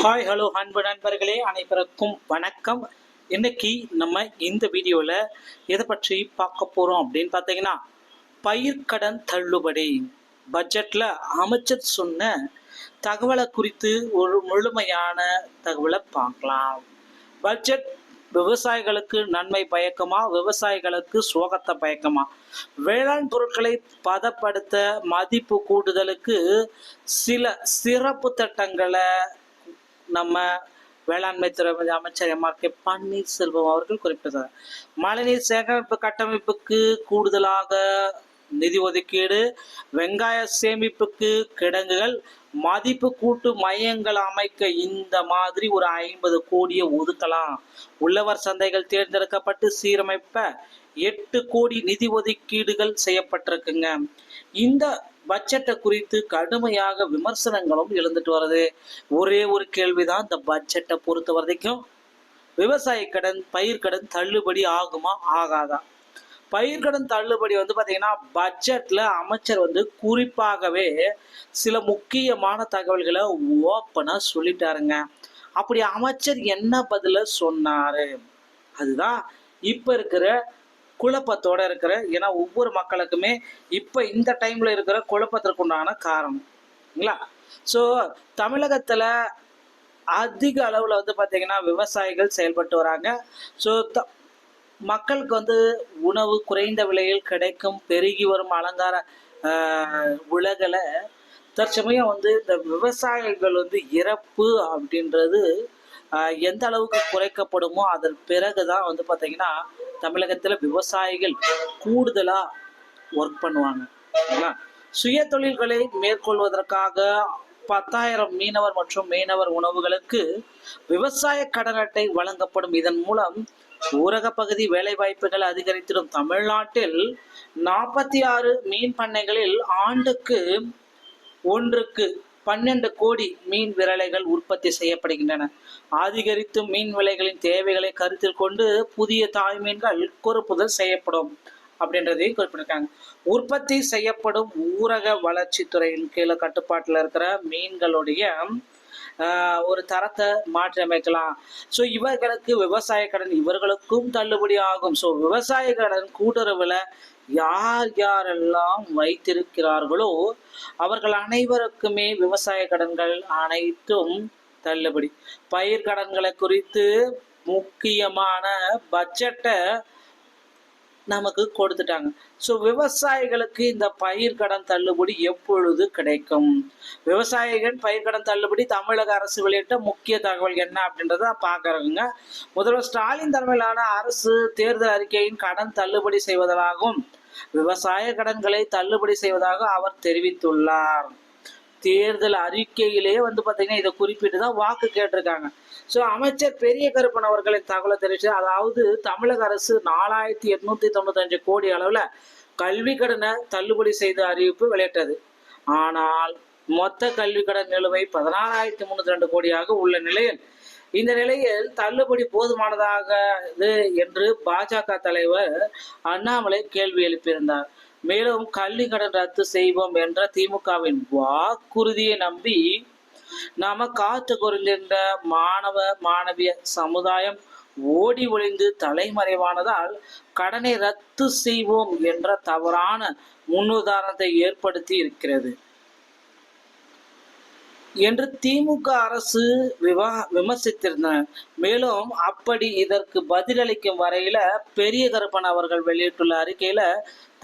Hi hello அன்பு நண்பர்களே, அனைவருக்கும் வணக்கம். இன்னைக்கு நம்ம இந்த வீடியோவில் எதை பற்றி பார்க்க போகிறோம் அப்படின்னு பார்த்தீங்கன்னா, பயிர்க்கடன் தள்ளுபடி பட்ஜெட்டில் அமைச்சர் சொன்ன தகவலை குறித்து ஒரு முழுமையான தகவலை பார்க்கலாம். பட்ஜெட் விவசாயிகளுக்கு நன்மை பயக்குமா, விவசாயிகளுக்கு சோகத்தை பயக்குமா? வேளாண் பொருட்களை பதப்படுத்த மதிப்பு கூடுதலுக்கு சில சிறப்பு திட்டங்களை நம்ம வேளாண்மை துறை அமைச்சர் எம்.ஆர்.கே. பன்னீர்செல்வம் அவர்கள் குறிப்பிட்டார். மழைநீர் சேகரிப்பு கட்டமைப்புக்கு கூடுதலாக நிதி ஒதுக்கீடு, வெங்காய சேமிப்புக்கு கிடங்குகள், மதிப்பு கூட்டு மையங்கள் அமைக்க இந்த மாதிரி ஒரு 50 கோடியை ஒதுக்கலாம். உழவர் சந்தைகள் தேர்ந்தெடுக்கப்பட்டு சீரமைப்ப 8 கோடி நிதி ஒதுக்கீடுகள் செய்யப்பட்டிருக்குங்க. இந்த பட்ஜெட்டை குறித்து கடுமையாக விமர்சனங்களும் எழுந்துட்டு வருது. ஒரே ஒரு கேள்விதான், இந்த பட்ஜெட்டை பொறுத்த வரைக்கும் விவசாய கடன் பயிர்க்கடன் தள்ளுபடி ஆகுமா ஆகாதா? பயிர்க்கடன் தள்ளுபடி பார்த்தீங்கன்னா பட்ஜெட்ல அமைச்சர் குறிப்பாகவே சில முக்கியமான தகவல்களை ஓப்பனா சொல்லிட்டாருங்க. அப்படி அமைச்சர் என்ன பதில சொன்னாரு? அதுதான் இப்ப இருக்கிற குழப்பத்தோட இருக்கிற, ஏன்னா ஒவ்வொரு மக்களுக்குமே இப்ப இந்த டைம்ல இருக்கிற குழப்பத்திற்கு உண்டான காரணம். ஸோ தமிழகத்துல அதிக அளவுல பாத்தீங்கன்னா விவசாயிகள் செயல்பட்டு வராங்க. ஸோ மக்களுக்கு உணவு குறைந்த விலையில் கிடைக்கும் பெருகி வரும் அலங்கார உலகில் தற்சமயம் இந்த விவசாயிகள் இறப்பு அப்படின்றது எந்த அளவுக்கு குறைக்கப்படுமோ அதன் பிறகுதான் பார்த்தீங்கன்னா தமிழகத்தில் விவசாயிகள் கூடுதலா ஒர்க் பண்ணுவாங்க. சுய தொழில்களை மேற்கொள்வதற்காக 10,000 மீனவர் மற்றும் மீனவர் உணவுகளுக்கு விவசாய கடன் அட்டை வழங்கப்படும். இதன் மூலம் ஊரக பகுதி வேலைவாய்ப்புகள் அதிகரித்திடும். தமிழ்நாட்டில் 46 மீன் பண்ணைகளில் ஆண்டுக்கு ஒன்றுக்கு 12 கோடி மீன் விரலைகள் உற்பத்தி செய்யப்படுகின்றன. அதிகரித்தும் மீன் விலைகளின் தேவைகளை கருத்தில் கொண்டு புதிய தாய் மீன்கள் கொறுப்புதல் செய்யப்படும் அப்படின்றதையும் குறிப்பிட்டிருக்காங்க. உற்பத்தி செய்யப்படும் ஊரக வளர்ச்சித்துறையின் கீழே கட்டுப்பாட்டில் இருக்கிற மீன்களுடைய ஒரு தரத்தை மாற்றி அமைக்கலாம். ஸோ இவர்களுக்கு விவசாய கடன் இவர்களுக்கும் தள்ளுபடி ஆகும். ஸோ விவசாய கடன் கூட்டுறவுல யார் யாரெல்லாம் வைத்திருக்கிறார்களோ அவர்கள் அனைவருக்குமே விவசாய கடன்கள் அனைத்தும் தள்ளுபடி. பயிர் கடன்களை குறித்து முக்கியமான பட்ஜெட்டை நமக்கு கொடுத்துட்டாங்க. ஸோ விவசாயிகளுக்கு இந்த பயிர் கடன் தள்ளுபடி எப்பொழுது கிடைக்கும்? விவசாயிகள் பயிர் கடன் தள்ளுபடி தமிழக அரசு வெளியிட்ட முக்கிய தகவல் என்ன அப்படின்றத பார்க்கறதுங்க. முதல்வர் ஸ்டாலின் தலைமையிலான அரசு தேர்தல் அறிக்கையின் கடன் தள்ளுபடி செய்வதாகவும் விவசாய கடன்களை தள்ளுபடி செய்வதாக அவர் தெரிவித்துள்ளார். தேர்தல் அறிக்கையிலே பார்த்தீங்கன்னா இதை குறிப்பிட்டு தான் வாக்கு கேட்டிருக்காங்க. ஸோ அமைச்சர் பெரிய கருப்பன் அவர்களின் தகவலை தெரிவிச்சு, அதாவது தமிழக அரசு 4,895 கோடி அளவில் கல்வி கடனை தள்ளுபடி செய்த அறிவிப்பு வெளியிட்டது. ஆனால் மொத்த கல்வி கடன் நிலுவை 16,302 கோடியாக உள்ள நிலையில் இந்த நிலையில் தள்ளுபடி போதுமானதாக என்று பாஜக தலைவர் அண்ணாமலை கேள்வி எழுப்பியிருந்தார். மேலும் கல்வி கடன் ரத்து செய்வோம் என்ற திமுகவின் வாக்குறுதியை நம்பி நாம காத்து கொண்டிருந்த மாணவ மாணவிய சமுதாயம் ஓடி ஒளிந்து தலைமறைவானதால் கடனை ரத்து செய்வோம் என்ற தவறான முன்னுதாரணத்தை ஏற்படுத்தி இருக்கிறது என்று திமுக அரசு விமர்சித்திருந்தனர். மேலும் அப்படி இதற்கு பதிலளிக்கும் வரையில பெரிய கருப்பன் அவர்கள் வெளியிட்டுள்ள அறிக்கையில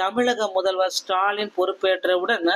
தமிழக முதல்வர் ஸ்டாலின் பொறுப்பேற்றவுடன்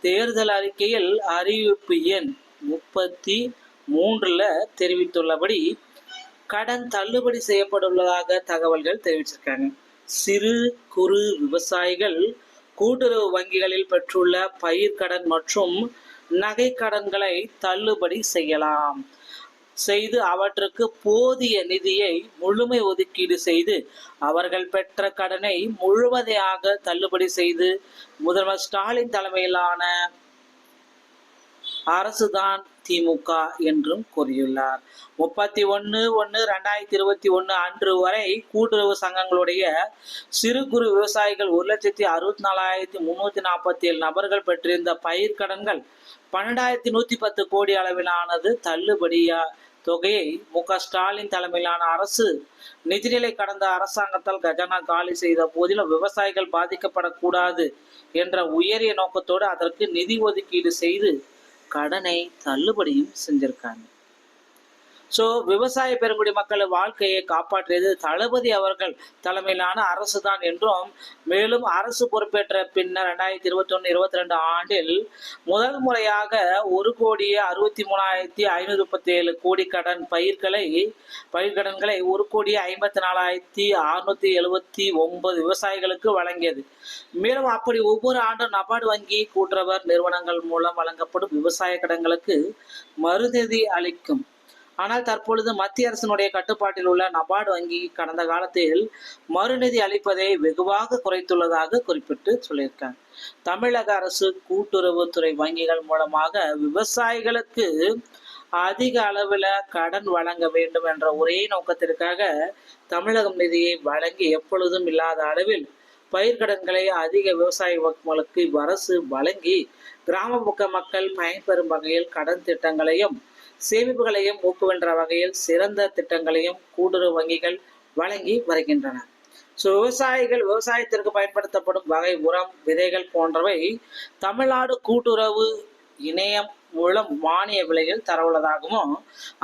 தேர்தல் அறிக்கையில் அறிவிப்பு எண் 33 தெரிவித்துள்ளபடி கடன் தள்ளுபடி செய்யப்பட்டுள்ளதாக தகவல்கள் தெரிவிச்சிருக்காங்க. சிறு குறு விவசாயிகள் கூட்டுறவு வங்கிகளில் பெற்றுள்ள பயிர் கடன் மற்றும் நகை கடன்களை தள்ளுபடி செய்து அவற்றுக்கு போதிய நிதியை முழுமை ஒதுக்கீடு செய்து அவர்கள் பெற்ற கடனை முழுவதையாக தள்ளுபடி செய்து முதல்வர் ஸ்டாலின் தலைமையிலான அரசுதான் திமுக என்றும் கூறியுள்ளார். 31/1/2021 அன்று வரை கூட்டுறவு சங்கங்களுடைய சிறு குறு விவசாயிகள் 1,64,347 நபர்கள் பெற்றிருந்த பயிர்க்கடன்கள் 12,110 கோடி அளவிலானது தள்ளுபடியா தொகையை மு.க.ஸ்டாலின் தலைமையிலான அரசு நிதிநிலை கடந்த அரசாங்கத்தால் கஜானா காலி செய்த போதிலும் விவசாயிகள் பாதிக்கப்படக்கூடாது என்ற உயரிய நோக்கத்தோடு அதற்கு நிதி ஒதுக்கீடு செய்து கடனை தள்ளுபடியும் செஞ்சிருக்காங்க. ஸோ விவசாய பெருங்குடி மக்கள் வாழ்க்கையை காப்பாற்றியது தளபதி அவர்கள் தலைமையிலான அரசு தான் என்றும், மேலும் அரசு பொறுப்பேற்ற பின்னர் 2021-22 ஆண்டில் முதல் முறையாக 1,63,537 கோடி பயிர்க்கடன்களை 1,54,679 விவசாயிகளுக்கு வழங்கியது. மேலும் அப்படி ஒவ்வொரு ஆண்டும் நபார்டு வங்கி கூட்டுறவர் நிறுவனங்கள் மூலம் வழங்கப்படும் விவசாய கடன்களுக்கு மறுநிதி அளிக்கும். ஆனால் தற்பொழுது மத்திய அரசினுடைய கட்டுப்பாட்டில் உள்ள நபார்டு வங்கி கடந்த காலத்தில் மறுநிதி அளிப்பதை வெகுவாக குறைத்துள்ளதாக குறிப்பிட்டு சொல்லியிருக்காங்க. தமிழக அரசு கூட்டுறவுத்துறை வங்கிகள் மூலமாக விவசாயிகளுக்கு அதிக அளவில் கடன் வழங்க வேண்டும் என்ற ஒரே நோக்கத்திற்காக தமிழகம் நிதியை வழங்கி எப்பொழுதும் இல்லாத அளவில் பயிர்க்கடன்களை அதிக விவசாய மக்களுக்கு அரசு வழங்கி கிராமப்புற மக்கள் பயன்பெறும் வகையில் கடன் திட்டங்களையும் சேமிப்புகளையும் ஊக்குவின்ற வகையில் சிறந்த திட்டங்களையும் கூட்டுறவு வங்கிகள் வழங்கி வருகின்றன. ஸோ விவசாயத்திற்கு பயன்படுத்தப்படும் வகை உரம், விதைகள் போன்றவை தமிழ்நாடு கூட்டுறவு இணையம் மூலம் மானிய விலையில் தரவுள்ளதாகவும்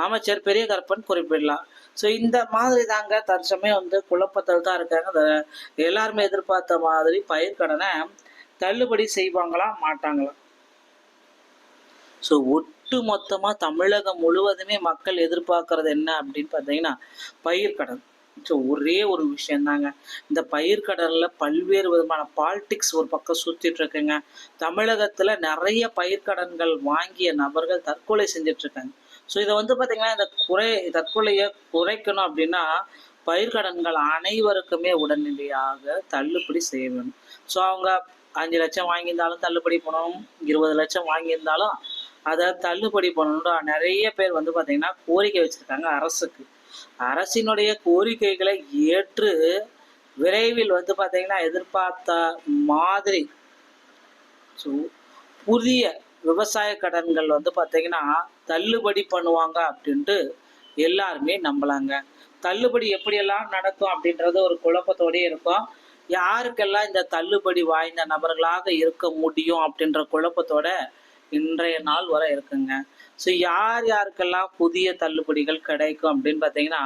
அமைச்சர் பெரிய கருப்பன் குறிப்பிடலாம். ஸோ இந்த மாதிரி தாங்க தற்சமயம் குழப்பத்தில் தான் இருக்காங்க. எல்லாருமே எதிர்பார்த்த மாதிரி பயிர்க்கடனை தள்ளுபடி செய்வாங்களா மாட்டாங்களா? ஸோ ஒட்டு மொத்தமாக தமிழகம் முழுவதுமே மக்கள் எதிர்பார்க்கறது என்ன அப்படின்னு பார்த்தீங்கன்னா பயிர்க்கடன். ஸோ ஒரே ஒரு விஷயந்தாங்க, இந்த பயிர்க்கடனில் பல்வேறு விதமான பாலிடிக்ஸ் ஒரு பக்கம் சுற்றிட்டு இருக்குங்க. தமிழகத்தில் நிறைய பயிர்க்கடன்கள் வாங்கிய நபர்கள் தற்கொலை செஞ்சிட்டு இருக்காங்க. ஸோ இதை பார்த்தீங்கன்னா இந்த தற்கொலையை குறைக்கணும் அப்படின்னா பயிர்க்கடன்கள் அனைவருக்குமே உடனடியாக தள்ளுபடி செய்ய வேணும். ஸோ அவங்க 5 லட்சம் வாங்கியிருந்தாலும் தள்ளுபடி பண்ணணும், 20 லட்சம் வாங்கியிருந்தாலும் அதை தள்ளுபடி பண்ணணும். நிறைய பேர் பார்த்தீங்கன்னா கோரிக்கை வச்சிருக்காங்க அரசுக்கு. அரசினுடைய கோரிக்கைகளை ஏற்று விரைவில் பார்த்தீங்கன்னா எதிர்பார்த்த மாதிரி புதிய விவசாய கடன்கள் பார்த்தீங்கன்னா தள்ளுபடி பண்ணுவாங்க அப்படின்ட்டு எல்லாருமே நம்பலாங்க. தள்ளுபடி எப்படியெல்லாம் நடக்கும் அப்படின்றது ஒரு குழப்பத்தோடயே இருக்கும். யாருக்கெல்லாம் இந்த தள்ளுபடி வாய்ந்த நபர்களாக இருக்க முடியும் அப்படின்ற குழப்பத்தோட இன்றைய நாள் வரை இருக்குங்க. ஸோ யாருக்கெல்லாம் புதிய தள்ளுபடிகள் கிடைக்கும் அப்படின்னு பார்த்தீங்கன்னா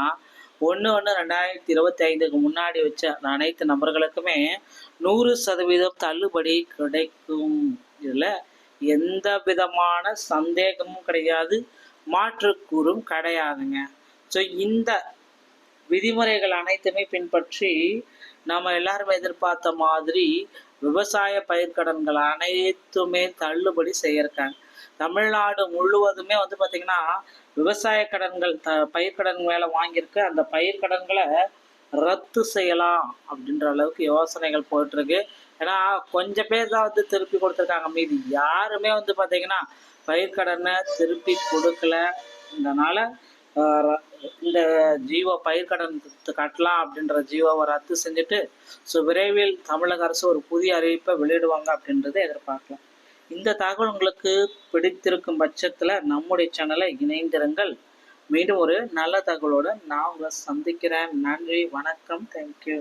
1/1/2025 முன்னாடி வச்ச அனைத்து நபர்களுக்குமே 100% தள்ளுபடி கிடைக்கும். இதில் எந்த விதமான சந்தேகமும் கிடையாது, மாற்றுக்கூறும் கிடையாதுங்க. ஸோ இந்த விதிமுறைகள் அனைத்துமே பின்பற்றி நம்ம எல்லாருமே எதிர்பார்த்த மாதிரி விவசாய பயிர்க்கடன்கள் அனைத்துமே தள்ளுபடி செய்யிருக்காங்க. தமிழ்நாடு முழுவதுமே பார்த்தீங்கன்னா விவசாய கடன்கள் பயிர்க்கடன் மேலே வாங்கியிருக்கு. அந்த பயிர்க்கடன்களை ரத்து செய்யலாம் அப்படின்ற அளவுக்கு யோசனைகள் போயிட்டுருக்கு. ஏன்னா கொஞ்சம் பேர் தான் திருப்பி கொடுத்துருக்காங்க, மீதி யாருமே பார்த்தீங்கன்னா பயிர்க்கடனை திருப்பி கொடுக்கல. இதனால இந்த பயிர்க்கடன் கட்டலாம் அப்படின்ற ஜீவோவை ரத்து செஞ்சுட்டு விரைவில் தமிழக அரசு ஒரு புதிய அறிவிப்பை வெளியிடுவாங்க அப்படின்றத எதிர்பார்க்கலாம். இந்த தகவல் உங்களுக்கு பிடித்திருக்கும் பட்சத்தில் நம்முடைய சேனலை இணைந்திருங்கள். மீண்டும் ஒரு நல்ல தகவலோடு நான் உங்களை சந்திக்கிறேன். நன்றி, வணக்கம், தேங்க்யூ.